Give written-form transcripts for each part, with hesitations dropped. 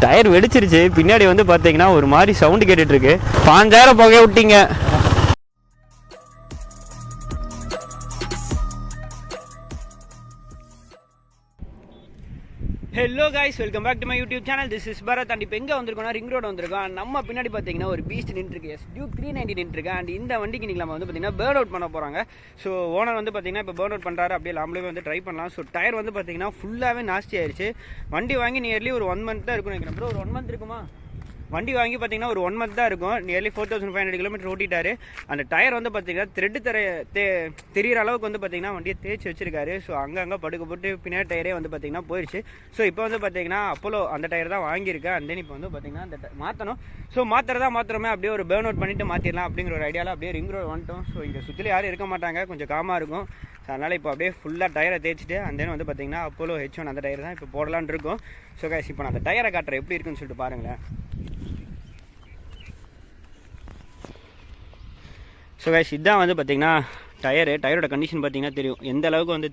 Tyre வெடிச்சிருச்சு. பின்னாடி வந்து பார்த்தீங்கன்னா ஒரு மாதிரி சவுண்டு கேட்டுட்ருக்கு. 5000 புகைய விட்டீங்க. Hello guys, welcome back to my YouTube channel. This is Bharath. And இப்போ எங்கே வந்திருக்கோம்னா ரிங் ரோடு வந்திருக்கோம். நம்ம பின்னாடி பார்த்தீங்கன்னா ஒரு பீஸ்ட் நின்றுருக்கு, டியூக் 390 நின்றுருக்கு. அண்ட் இந்த வண்டிக்கு நீங்கள் நம்ம வந்து பார்த்தீங்கன்னா பேர்ன் அவுட் பண்ண போகிறாங்க. ஸோ ஓனர் வந்து பார்த்தீங்கன்னா இப்போ பேர்ன் அவுட் பண்ணுறாரு. அப்படியே நம்மளே வந்து ட்ரை பண்ணலாம். ஸோ டயர் வந்து பார்த்தீங்கன்னா ஃபுல்லாகவே நாஸ்டி ஆயிடுச்சு. வண்டி வாங்கி நியர்லி ஒரு 1 மந்த் தான் இருக்கும்னு நினைக்கிறேன். ப்ரோ ஒரு 1 மந்த் இருக்குமா? வண்டி வாங்கி பார்த்தீங்கன்னா ஒரு 1 மந்த் தான் இருக்கும். நியர்லி 4500 கிலோமீட்டர் ஓட்டிட்டாரு. அந்த டயர் வந்து பார்த்தீங்கன்னா த்ரெட்டு தெரிகிற அளவுக்கு வந்து பார்த்தீங்கன்னா வண்டியை தேய்ச்சி வச்சிருக்காரு. ஸோ அங்கங்கே படுக்க போட்டு பின்னாடி டயரே வந்து பார்த்தீங்கன்னா போயிடுச்சு. ஸோ இப்போ வந்து பார்த்தீங்கன்னா அப்போலோ அந்த டயர் தான் வாங்கியிருக்கேன். அண்ட் தென் இப்போ வந்து பார்த்தீங்கன்னா அந்த மாற்றணும். ஸோ மாற்றுறமே அப்படியே ஒரு பேர்ன் அவுட் பண்ணிட்டு மாற்றிடலாம் அப்படிங்கிற ஒரு ஐடியாவில் அப்படியே ரிங் ரோடு வந்துட்டோம். ஸோ இங்கே சுற்றில யாரும் இருக்க மாட்டாங்க, கொஞ்சம் காமாக இருக்கும். ஸோ அதனால் இப்போ அப்படியே ஃபுல்லாக டயரை தேய்ச்சிட்டு அண்ட் தென் வந்து பார்த்தீங்கன்னா அப்போலோ H1 அந்த டயர் தான் இப்போ போடலான்னு இருக்கும். ஸோ கைஸ் இப்போ நான் அந்த டயரை காட்டுறேன் எப்படி இருக்குன்னு சொல்லிட்டு பாருங்களேன். ஸோ கைஸ் இதுதான் வந்து பார்த்தீங்கன்னா டயரோட கண்டிஷன் பார்த்தீங்கன்னா தெரியும் எந்த அளவுக்கு வந்து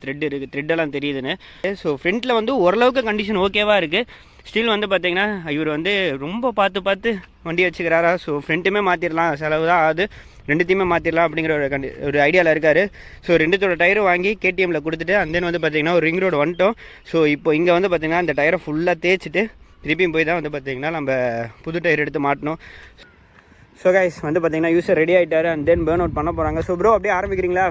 த்ரெட்டெல்லாம் தெரியுதுன்னு. ஸோ ஃப்ரண்ட்டில் வந்து ஓரளவுக்கு கண்டிஷன் ஓகேவாக இருக்குது. ஸ்டில் வந்து பார்த்தீங்கன்னா இவர் வந்து ரொம்ப பார்த்து வண்டி வச்சுக்கிறாரா. ஸோ ஃப்ரண்ட்டுமே மாற்றிடலாம், செலவு தான் ஆகுது, ரெண்டுத்தையுமே மாற்றிடலாம் அப்படிங்கிற ஒரு ஐடியாவில் இருக்கார். ஸோ ரெண்டுத்தோட டயரும் வாங்கி KTMல கொடுத்துட்டு அண்ட் தென் வந்து பார்த்தீங்கன்னா ஒரு ரிங் ரோடு வந்துட்டோம். ஸோ இப்போ இங்கே வந்து பார்த்தீங்கன்னா இந்த டயரை ஃபுல்லாக தேய்ச்சிட்டு திருப்பியும் போய் தான் வந்து பார்த்தீங்கன்னா நம்ம புது டயர் எடுத்து மாட்டணும். ஸோ கைஸ் வந்து பார்த்தீங்கன்னா யூஸர் ரெடி ஆகிட்டாரு. அண்ட் தென் பேர்ன் அவுட் பண்ண போகிறாங்க. ஸோ ப்ரோ அப்படியே ஆரம்பிக்கிறீங்களா?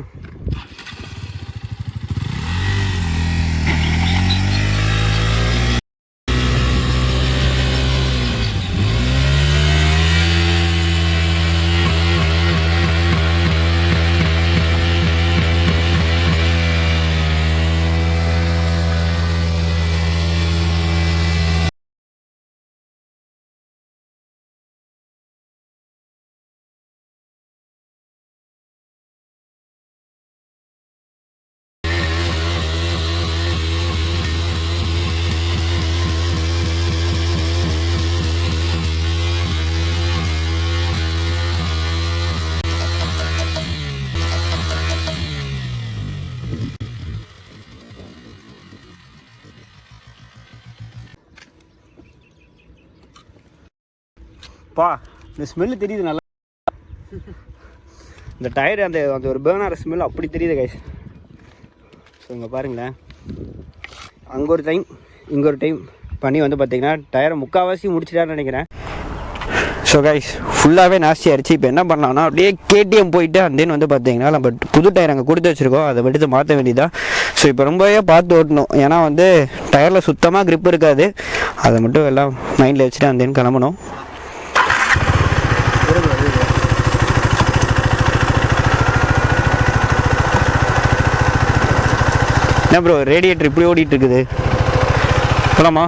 பா இந்த ஸ்மெல்லு தெரியுது நல்லா. இந்த டயர் அந்த ஒரு பேர்னார ஸ்மெல் அப்படி தெரியுது கைஸ். ஸோ இங்கே பாருங்களேன், அங்கே ஒரு டைம் இங்கே ஒரு டைம் பண்ணி வந்து பார்த்தீங்கன்னா டயரை முக்கால்வாசி முடிச்சிட்டான்னு நினைக்கிறேன். ஸோ கைஸ் ஃபுல்லாகவே நாஸ்தி ஆயிடுச்சு. இப்போ என்ன பண்ணலாம்னா அப்படியே KTM போயிட்டு அண்ட் தென் வந்து பார்த்தீங்கன்னா நம்ம புது டயர் அங்கே கொடுத்து வச்சுருக்கோம், அதை எடுத்து மாற்ற வேண்டியதான். ஸோ இப்போ ரொம்பவே பார்த்து ஓட்டணும், ஏன்னா வந்து டயரில் சுத்தமாக க்ரிப் இருக்காது. அதை மட்டும் எல்லாம் மைண்டில் வச்சுட்டு அண்ட் தென் கிளம்பணும். என்ன ப்ரோ ரேடியேட்டர் இப்படி ஓடிட்டு இருக்குது, போலாமா?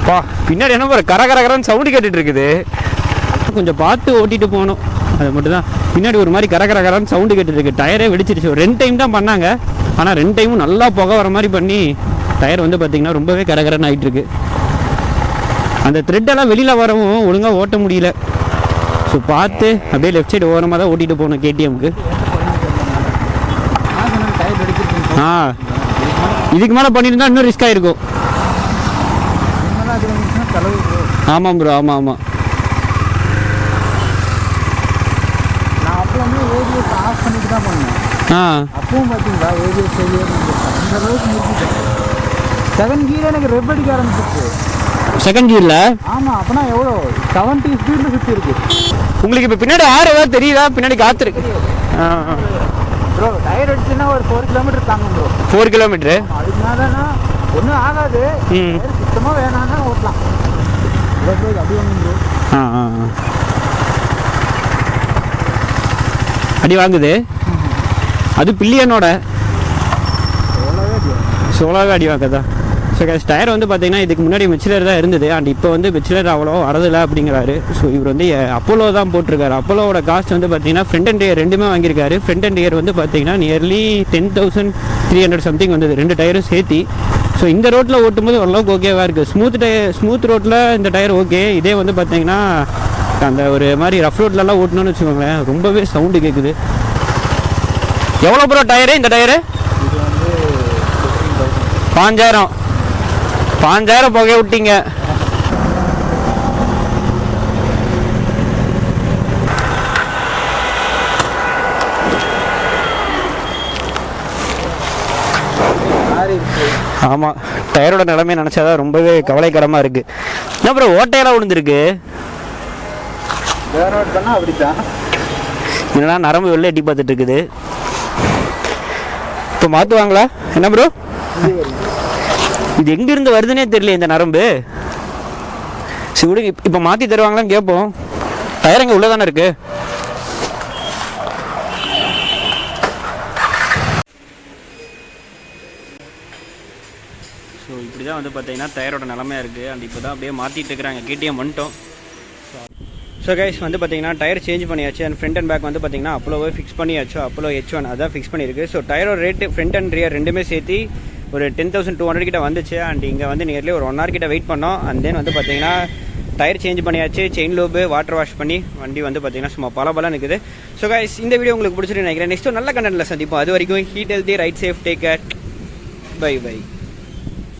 பா பின்னாடி என்ன பாரு கரகரன்னு சவுண்டு கேட்டுட்டு இருக்குது. கொஞ்சம் பார்த்து ஓட்டிட்டு போகணும், அது மட்டும் தான். பின்னாடி ஒரு மாதிரி கரகரன்னு சவுண்டு கேட்டுட்டு இருக்கு. டயரே வெடிச்சிருச்சு. ஒரு 2 டைம் தான் பண்ணாங்க, ஆனால் 2 டைமும் நல்லா புகை வர மாதிரி பண்ணி டயர் வந்து பார்த்தீங்கன்னா ரொம்பவே கரகரன்னு ஆகிட்டு இருக்கு. அந்த த்ரெட்டெல்லாம் வெளியில் வரவும் ஒழுங்காக ஓட்ட முடியல. ஸோ பார்த்து அப்படியே லெஃப்ட் சைடு ஓரமாக தான் ஓட்டிகிட்டு போகணும் KTMக்கு. இதுக்கு மேலே பண்ணியிருந்தா இன்னும் ரிஸ்க் ஆகிருக்கும். ஆமாம் ப்ரோ, ஆமாம். நான் அப்போவுமே ஏபிஎஸ் ஆஃப் பண்ணிட்டு தான் பண்ணேன். அப்பவும் பார்த்தீங்களா ஏபிஎஸ் அந்த அளவுக்கு முடிச்சுட்டேன். 7 கியர் எனக்கு ரெப் அடிக்க ஆரம்பிச்சிருச்சு. செகண்ட் கியரில்? ஆமாம். அப்போனா எவ்வளோ 70 ஸ்பீடில் சுற்றி இருக்கு. உங்களுக்கு இப்போ பின்னாடி ஏதாவது தெரியுதா? பின்னாடி காத்திருக்கு ப்ரோ. டயர் அடிச்சுன்னா ஒரு 4 கிலோமீட்டர் தாங்கும் ப்ரோ. 4 கிலோமீட்டரு? அதுக்கு மேலேனா ஒன்றும் ஆகாது, சுத்தமாக வேணான்னா ஓட்டலாம். அடி வாங்குது. அடி வாங்குது. அது பில்லியனோட சோலாவே அடி வாங்குதா? ஸோ டயர் வந்து பார்த்தீங்கன்னா இதுக்கு முன்னாடி மெட்சிலர் தான் இருந்தது. அண்ட் இப்போ வந்து மெட்சிலர் அவ்வளோ வரதில்லை அப்படிங்கிறாரு. ஸோ இவர் வந்து அப்போலோ தான் போட்டிருக்காரு. அப்போலோட காஸ்ட் வந்து பார்த்தீங்கன்னா ஃப்ரண்ட் அண்ட் இயர் ரெண்டுமே வாங்கியிருக்காரு. ஃப்ரண்ட் அண்ட் இயர் வந்து பார்த்தீங்கன்னா நியர்லி 10,300 சம்திங் வந்தது, 2 டயரும் சேர்த்தி. ஸோ இந்த ரோட்டில் ஓட்டும்போது ஓரளவுக்கு ஓகேவாக இருக்குது. ஸ்மூத் ரோட்டில் இந்த டயர் ஓகே. இதே வந்து பார்த்தீங்கன்னா அந்த ஒரு மாதிரி ரஃப் ரோட்லலாம் ஓட்டணும்னு வச்சுக்கோங்களேன், ரொம்பவே சவுண்டு கேட்குது. எவ்வளோ ப்ரோ டயரு இந்த டயரு? இது வந்து 5000 போக விட்டீங்க. ஆமாம், டயரோட நிலைமையை நினச்சாதான் ரொம்பவே கவலைக்கிடமாக இருக்குது. என்ன ப்ரோ ஓட்டையெல்லாம் விழுந்துருக்கு? அப்படித்தான் என்னன்னா நரம்பு வெளில எட்டி பார்த்துட்டு இருக்குது. இப்போ மாற்றுவாங்களா என்ன ப்ரோ? இது எங்கேருந்து வருதுன்னே தெரியல இந்த நரம்பு. சரி விடுங்க, இப்போ மாற்றி தருவாங்களான்னு கேட்போம். டயர் எங்கே உள்ளே தானே இருக்குது. ஸோ இப்படி தான் வந்து பார்த்தீங்கன்னா டயரோட நிலமையாக இருக்குது. அண்ட் இப்போ தான் அப்படியே மாற்றிட்டு இருக்கிறாங்க. கேடிஎம் வந்துட்டோம். ஸோ கைஸ் வந்து பார்த்தீங்கன்னா டயர் சேஞ்ச் பண்ணியாச்சு. அண்ட் ஃப்ரண்ட் அண்ட் பேக் வந்து பார்த்தீங்கன்னா அப்போலோவே ஃபிக்ஸ் பண்ணியாச்சு. அப்போலோ H1 அதான் ஃபிக்ஸ் பண்ணியிருக்கு. ஸோ டயரோட ரேட்டு ஃப்ரண்ட் அண்ட் ரியர் ரெண்டுமே சேர்த்து ஒரு 10,200 கிட்ட வந்துச்சு. அண்ட் இங்கே வந்து நியர்லி ஒரு 1 hour கிட்ட வெயிட் பண்ணோம். அண்ட் தென் வந்து பார்த்தீங்கன்னா டயர் சேஞ்ச் பண்ணியாச்சு. செயின் லூபு வாட்டர் வாஷ் பண்ணி வண்டி வந்து பார்த்தீங்கன்னா சும்மா பல நிற்குது. ஸோ கைஸ் இந்த வீடியோ உங்களுக்கு பிடிச்சிட்டு நினைக்கிறேன். நெக்ஸ்ட் நல்ல கண்டென்ட்டில் சந்திப்போம். அது வரைக்கும் eat healthy ride safe take care. By.